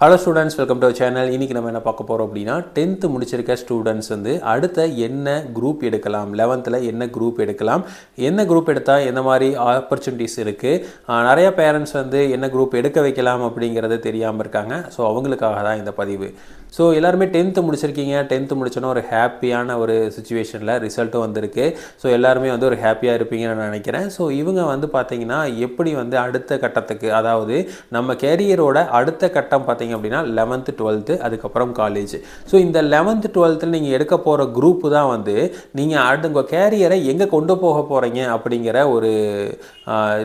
Hello students, welcome to channel. இன்றைக்கி நம்ம என்ன பார்க்க போகிறோம் அப்படின்னா, 10th முடிச்சிருக்க ஸ்டூடெண்ட்ஸ் வந்து அடுத்த என்ன குரூப் எடுக்கலாம், 11th என்ன குரூப் எடுக்கலாம், என்ன குரூப் எடுத்தால் எந்த மாதிரி ஆப்பர்ச்சுனிட்டிஸ் இருக்குது, நிறைய பேரண்ட்ஸ் வந்து என்ன குரூப் எடுக்க வைக்கலாம் அப்படிங்கிறது தெரியாமல் இருக்காங்க. ஸோ அவங்களுக்காக தான் இந்த பதிவு. ஸோ எல்லாருமே 10th முடிச்சிருக்கீங்க. 10th முடிச்சோன்னா ஒரு ஹாப்பியான ஒரு சுச்சுவேஷனில் ரிசல்ட்டும் வந்திருக்கு. ஸோ எல்லாருமே வந்து ஒரு ஹாப்பியாக இருப்பீங்கன்னு நான் நினைக்கிறேன். ஸோ இவங்க வந்து பார்த்திங்கன்னா எப்படி வந்து அடுத்த கட்டத்துக்கு, அதாவது நம்ம கேரியரோட அடுத்த கட்டம் பார்த்திங்க அப்படின்னா 11th 12th அதுக்கப்புறம் காலேஜ். ஸோ இந்த 11th 12th நீங்கள் எடுக்க போகிற குரூப்பு தான் வந்து நீங்கள் உங்கள் கேரியரை எங்கே கொண்டு போக போகிறீங்க அப்படிங்கிற ஒரு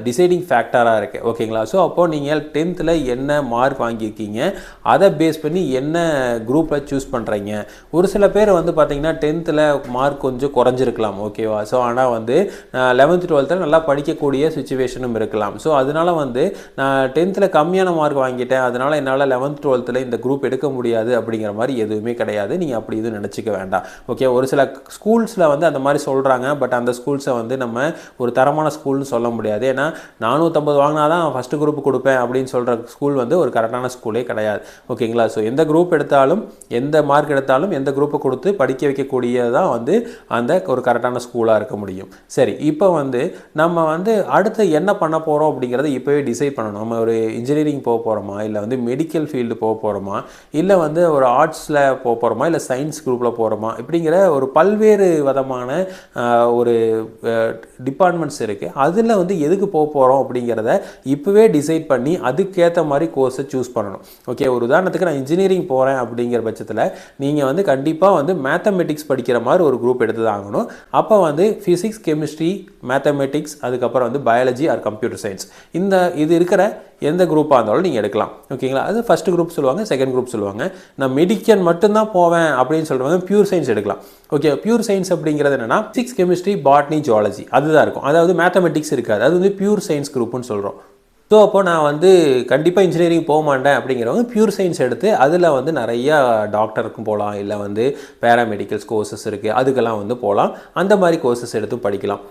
டிசைடிங் ஃபேக்டராக இருக்குது. ஓகேங்களா? ஸோ அப்போது நீங்கள் 10th என்ன மார்க் வாங்கியிருக்கீங்க, அதை பேஸ் பண்ணி என்ன குரூப்பை சூஸ் பண்ணுறீங்க. ஒரு சில பேர் வந்து பார்த்திங்கன்னா 10th மார்க் கொஞ்சம் குறைஞ்சிருக்கலாம். ஓகேவா? ஸோ ஆனால் வந்து 11th 12th நல்லா படிக்கக்கூடிய சுச்சுவேஷனும் இருக்கலாம். ஸோ அதனால் வந்து நான் 10th கம்மியான மார்க் வாங்கிட்டேன், அதனால் என்னால் 11th 12th இந்த குரூப் எடுக்க முடியாது அப்படிங்கிற மாதிரி எதுவுமே கிடையாது. நீங்கள் அப்படி எதுவும் நினச்சிக்க வேண்டாம். ஓகே, ஒரு சில ஸ்கூல்ஸில் வந்து அந்த மாதிரி சொல்கிறாங்க. பட் அந்த ஸ்கூல்ஸை வந்து நம்ம ஒரு தரமான ஸ்கூல்னு சொல்ல முடியாது. ஏன்னா 450 வாங்கினா தான் ஃபஸ்ட்டு குரூப் கொடுப்பேன் அப்படின்னு சொல்கிற ஸ்கூல் வந்து ஒரு கரெக்டான ஸ்கூலே கிடையாது. ஓகேங்களா? ஸோ எந்த குரூப் எடுத்தாலும், எந்த மார்க் எடுத்தாலும், எந்த குரூப்பை கொடுத்து படிக்க வைக்கக்கூடியதான் வந்து அந்த ஒரு கரெக்டான ஸ்கூலாக இருக்க முடியும். சரி, இப்போ வந்து நம்ம வந்து அடுத்து என்ன பண்ண போகிறோம் அப்படிங்கிறத இப்போவே டிசைட் பண்ணணும். நம்ம ஒரு இன்ஜினியரிங் போக போகிறோமா, இல்லை வந்து மெடிக்கல் ஃபீல்டு போக போகிறோமா, இல்லை வந்து ஒரு ஆர்ட்ஸில் போக போகிறோமா, இல்லை சயின்ஸ் குரூப்பில் போகிறோமா, இப்படிங்கிற ஒரு பல்வேறு விதமான ஒரு டிபார்ட்மெண்ட்ஸ் இருக்குது. அதில் வந்து எதுக்கு போக போகிறோம் அப்படிங்கிறத இப்போவே டிசைட் பண்ணி அதுக்கேற்ற மாதிரி கோர்ஸை சூஸ் பண்ணணும். ஓகே, ஒரு உதாரணத்துக்கு நான் இன்ஜினியரிங் போகிறேன் அப்படிங்கிற பட்சத்தில் நீங்கள் வந்து கண்டிப்பாக வந்து மேத்தமெட்டிக்ஸ் படிக்கிற மாதிரி ஒரு குரூப் எடுத்து தான் ஆகணும். அப்போ வந்து ஃபிசிக்ஸ், கெமிஸ்ட்ரி, மேத்தமெட்டிக்ஸ், அதுக்கப்புறம் வந்து பயாலஜி ஆர் கம்ப்யூட்டர் சயின்ஸ், இது இருக்கிற எந்த குரூப்பாக இருந்தாலும் நீங்கள் எடுக்கலாம். ஓகேங்களா? அது ஃபஸ்ட்டு குரூப் சொல்லுவாங்க, செகண்ட் குரூப் சொல்லுவாங்க. நான் மெடிக்கல் மட்டும்தான் போவேன் அப்படின்னு சொல்கிறவங்க பியூர் சயின்ஸ் எடுக்கலாம். ஓகே, பியூர் சயின்ஸ் அப்படிங்கிறது என்னென்னா ஃபிசிக்ஸ், கெமிஸ்ட்ரி, பாட்னி, ஜுவாலஜி அதுதான் இருக்கும். அதாவது மேத்தமெட்டிக்ஸ் இருக்காது. அது வந்து பியூர் சயின்ஸ் குரூப்னு சொல்கிறோம். ஸோ அப்போ நான் வந்து கண்டிப்பாக இன்ஜினியரிங் போக மாட்டேன் அப்படிங்கிறவங்க பியூர் சயின்ஸ் எடுத்து அதில் வந்து நிறையா டாக்டருக்கும் போகலாம், இல்லை வந்து பேராமெடிக்கல்ஸ் கோர்சஸ் இருக்குது, அதுக்கெல்லாம் வந்து போகலாம். அந்த மாதிரி கோர்சஸ் எடுத்து படிக்கலாம்.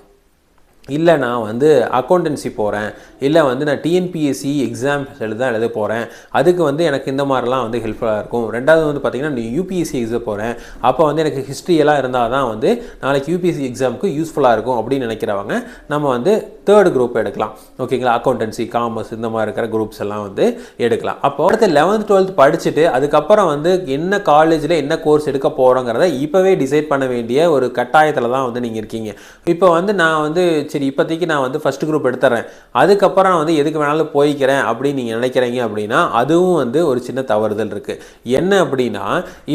இல்லை நான் வந்து அக்கௌண்டன்சி போகிறேன், இல்லை வந்து நான் டிஎன்பிஎஸ்சி எக்ஸாம்ஸ் எழுத போகிறேன், அதுக்கு வந்து எனக்கு இந்த மாதிரிலாம் வந்து ஹெல்ப்ஃபுல்லாக இருக்கும். ரெண்டாவது வந்து பார்த்திங்கன்னா நீ யூபிஎஸ்சி எக்ஸாம் போகிறேன், அப்போ வந்து எனக்கு ஹிஸ்ட்ரியெல்லாம் இருந்தால் தான் வந்து நாளைக்கு யூபிஎஸ்சி எக்ஸாமுக்கு யூஸ்ஃபுல்லாக இருக்கும் அப்படின்னு நினைக்கிறவங்க நம்ம வந்து தேர்ட் குரூப் எடுக்கலாம். ஓகேங்களா? அக்கௌண்டன்சி, காமர்ஸ், இந்த மாதிரி இருக்கிற குரூப்ஸ் எல்லாம் வந்து எடுக்கலாம். அப்போ அடுத்து 11th 12th படிச்சுட்டு அதுக்கப்புறம் வந்து என்ன காலேஜில் என்ன கோர்ஸ் எடுக்க போகிறோங்கிறத இப்போவே டிசைட் பண்ண வேண்டிய ஒரு கட்டாயத்தில் தான் வந்து நீங்கள் இருக்கீங்க. இப்போ வந்து நான் வந்து சரி இப்போதைக்கு நான் வந்து ஃபஸ்ட் குரூப் எடுத்துறேன், அதுக்கப்புறம் வந்து எதுக்கு வேணாலும் போய்க்கிறேன் அப்படின்னு நீங்கள் நினைக்கிறீங்க அப்படின்னா அதுவும் வந்து ஒரு சின்ன தவறுதல் இருக்குது. என்ன அப்படின்னா,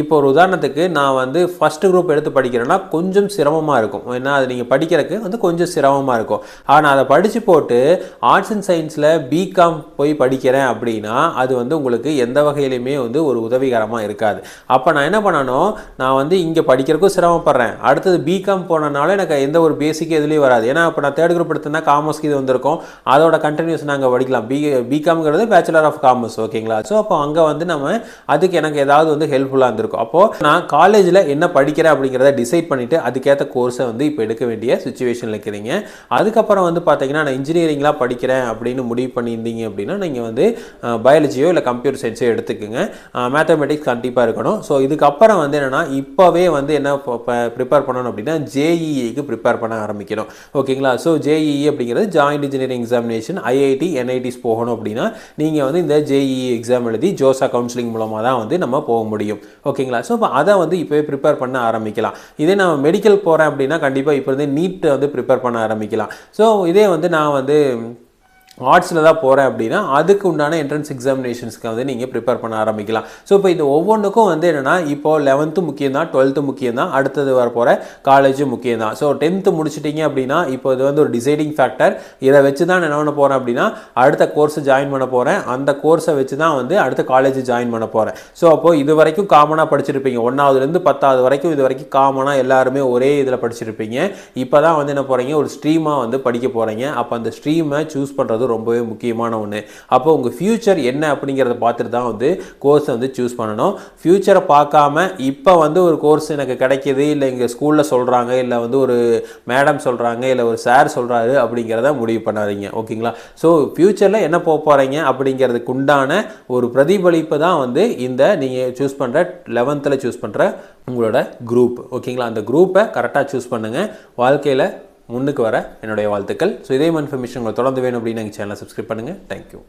இப்போ ஒரு உதாரணத்துக்கு நான் வந்து ஃபஸ்ட் குரூப் எடுத்து படிக்கிறேன்னா கொஞ்சம் சிரமமாக இருக்கும். ஏன்னா அது நீங்கள் படிக்கிறதுக்கு வந்து கொஞ்சம் சிரமமாக இருக்கும். ஆனால் அதை படித்து போட்டு ஆர்ட்ஸ் அண்ட் சயின்ஸில் பிகாம் போய் படிக்கிறேன் அப்படின்னா அது வந்து உங்களுக்கு எந்த வகையிலுமே வந்து ஒரு உதவிகரமாக இருக்காது. அப்போ நான் என்ன பண்ணணும், நான் வந்து இங்கே படிக்கிறதுக்கும் சிரமப்படுறேன், அடுத்தது பிகாம் போனனால எனக்கு எந்த ஒரு பேசிக் எதுலேயும் வராது. ஏன்னா இப்போ நான் தேர்ட் குரூப் எடுத்தேன்னா காமர்ஸ்க்கு இது வந்திருக்கும், அதோட கண்டினியூஸ் நாங்கள் படிக்கலாம். பிகாம்ங்கிறது பேச்சுலர் ஆஃப் காமர்ஸ். ஓகேங்களா? ஸோ அப்போ அங்கே வந்து நம்ம அதுக்கு எனக்கு ஏதாவது வந்து ஹெல்ப்ஃபுல்லாக இருந்திருக்கும். அப்போது நான் காலேஜில் என்ன படிக்கிறேன் அப்படிங்கிறத டிசைட் பண்ணிவிட்டு அதுக்கேற்ற கோர்ஸை வந்து இப்போ எடுக்க வேண்டிய சுச்சுவேஷனில் இருக்கிறீங்க. அதுக்கப்புறம் வந்து பார்த்தீங்கன்னா நான் இன்ஜினியரிங்லாம் படிக்கிறேன் அப்படின்னு முடிவு பண்ணியிருந்தீங்க அப்படின்னா நீங்கள் வந்து பயாலஜியோ இல்லை கம்ப்யூட்டர் சயின்ஸோ எடுத்துக்கோங்க. மேத்தமெட்டிக்ஸ் கண்டிப்பாக இருக்கணும். ஸோ இதுக்கப்புறம் வந்து என்னென்னா இப்போவே வந்து என்ன ப்ரிப்பேர் பண்ணணும் அப்படின்னா ஜேஇஇக்கு ப்ரிப்பேர் பண்ண ஆரம்பிக்கணும். ஓகேங்களா? ஸோ ஜேஇஇ அப்படிங்கிறது joint engineering examination. IIT, NITs போகணும் அப்படின்னா நீங்கள் வந்து இந்த ஜேஇஇ எக்ஸாம் எழுதி ஜோசா கவுன்சிலிங் மூலமாக தான் வந்து நம்ம போக முடியும். ஓகேங்களா? ஸோ இப்போ அதை வந்து இப்போவே ப்ரிப்பேர் பண்ண ஆரம்பிக்கலாம். இதே நான் மெடிக்கல் போகிறேன் அப்படின்னா கண்டிப்பாக இப்போ வந்து நீட்டை வந்து ப்ரிப்பேர் பண்ண ஆரம்பிக்கலாம். ஸோ இதே வந்து நான் வந்து ஆர்ட்ஸில் தான் போகிறேன் அப்படின்னா அதுக்கு உண்டான என்ட்ரன்ஸ் எக்ஸாமினேஷன்ஸ்க்கு வந்து நீங்கள் ப்ரிப்பேர் பண்ண ஆரம்பிக்கலாம். ஸோ இப்போ இது ஒவ்வொன்றுக்கும் வந்து என்னென்னா இப்போது 11th முக்கியம் தான், 12th முக்கியம் தான், அடுத்தது வர போகிற காலேஜும் முக்கியம் தான். ஸோ 10th முடிச்சிட்டிங்க அப்படின்னா இப்போ இது வந்து ஒரு டிசைடிங் ஃபேக்டர். இதை வச்சு தான் என்ன பண்ண போகிறேன் அப்படின்னா அடுத்த கோர்ஸை ஜாயின் பண்ண போகிறேன், அந்த கோர்ஸை வச்சு தான் வந்து அடுத்த காலேஜ் ஜாயின் பண்ண போகிறேன். ஸோ அப்போது இது வரைக்கும் காமனாக படிச்சிருப்பீங்க, 1ஆவதுலேருந்து 10ஆவது வரைக்கும் இது வரைக்கும் காமனாக எல்லாருமே ஒரே இதில் படிச்சிருப்பீங்க. இப்போ தான் வந்து என்ன போகிறீங்க, ஒரு ஸ்ட்ரீமாக வந்து படிக்க போகிறீங்க. அப்போ அந்த ஸ்ட்ரீமை சூஸ் பண்ணுறது ரொம்பவே முக்கியமான ஒன்று. அப்போ உங்கள் ஃப்யூச்சர் என்ன அப்படிங்கிறத பார்த்துட்டு தான் வந்து கோர்ஸை வந்து சூஸ் பண்ணணும். ஃப்யூச்சரை பார்க்காம இப்போ வந்து ஒரு கோர்ஸ் எனக்கு கிடைக்கிது, இல்லை இங்கே ஸ்கூலில் சொல்கிறாங்க, இல்லை வந்து ஒரு மேடம் சொல்கிறாங்க, இல்லை ஒரு சார் சொல்கிறாரு அப்படிங்கிறத முடிவு பண்ணாதீங்க. ஓகேங்களா? ஸோ ஃப்யூச்சரில் என்ன போக போகிறீங்க அப்படிங்கிறதுக்கு உண்டான ஒரு பிரதிபலிப்பு தான் வந்து இந்த நீங்கள் சூஸ் பண்ணுற 11th சூஸ் பண்ணுற உங்களோட குரூப். ஓகேங்களா? அந்த குரூப்பை கரெக்டாக சூஸ் பண்ணுங்கள். வாழ்க்கையில் முன்னுக்கு வர என்னுடைய வாழ்த்துக்கள். ஸோ இதே இன்ஃபர்மேஷன் உங்களுக்கு தொடர்ந்து வேணும் அப்படின்னு எங்கள் சேனலை சப்ஸ்கிரைப் பண்ணுங்கள். தேங்க்யூ.